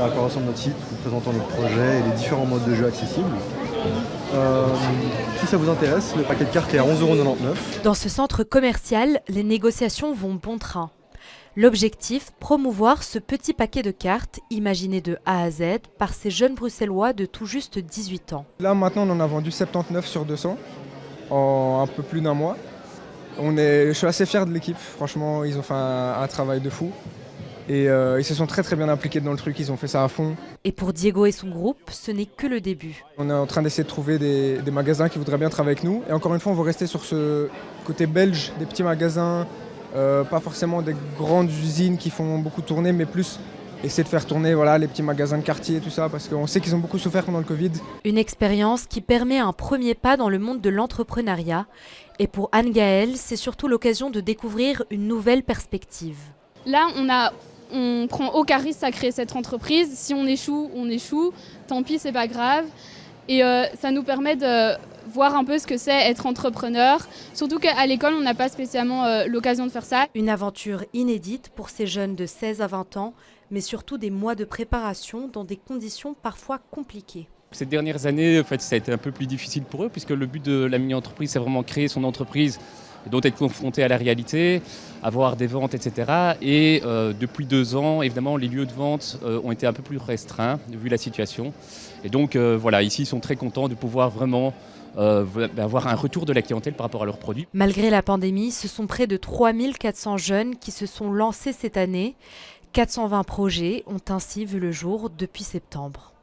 l'élaboration de notre site, vous présentant notre projet et les différents modes de jeu accessibles. Si ça vous intéresse, le paquet de cartes est à 11,99 €. Dans ce centre commercial, les négociations vont bon train. L'objectif, promouvoir ce petit paquet de cartes imaginé de A à Z par ces jeunes Bruxellois de tout juste 18 ans. Là maintenant on en a vendu 79 sur 200 en un peu plus d'un mois. Je suis assez fier de l'équipe, franchement ils ont fait un travail de fou. Et ils se sont très bien impliqués dans le truc, ils ont fait ça à fond. Et pour Diego et son groupe, ce n'est que le début. On est en train d'essayer de trouver des magasins qui voudraient bien travailler avec nous. Et encore une fois, on va rester sur ce côté belge, des petits magasins, pas forcément des grandes usines qui font beaucoup tourner, mais plus essayer de faire tourner les petits magasins de quartier et tout ça, parce qu'on sait qu'ils ont beaucoup souffert pendant le Covid. Une expérience qui permet un premier pas dans le monde de l'entrepreneuriat. Et pour Anne-Gaëlle, c'est surtout l'occasion de découvrir une nouvelle perspective. Là, on prend aucun risque à créer cette entreprise. Si on échoue, on échoue. Tant pis, c'est pas grave. Et ça nous permet de voir un peu ce que c'est être entrepreneur. Surtout qu'à l'école, on n'a pas spécialement l'occasion de faire ça. Une aventure inédite pour ces jeunes de 16 à 20 ans, mais surtout des mois de préparation dans des conditions parfois compliquées. Ces dernières années, en fait, ça a été un peu plus difficile pour eux, puisque le but de la mini-entreprise, c'est vraiment créer son entreprise, donc être confronté à la réalité, avoir des ventes, etc. Et depuis 2 ans, évidemment, les lieux de vente ont été un peu plus restreints, vu la situation. Et donc, voilà, ici, ils sont très contents de pouvoir vraiment avoir un retour de la clientèle par rapport à leurs produits. Malgré la pandémie, ce sont près de 3400 jeunes qui se sont lancés cette année. 420 projets ont ainsi vu le jour depuis septembre.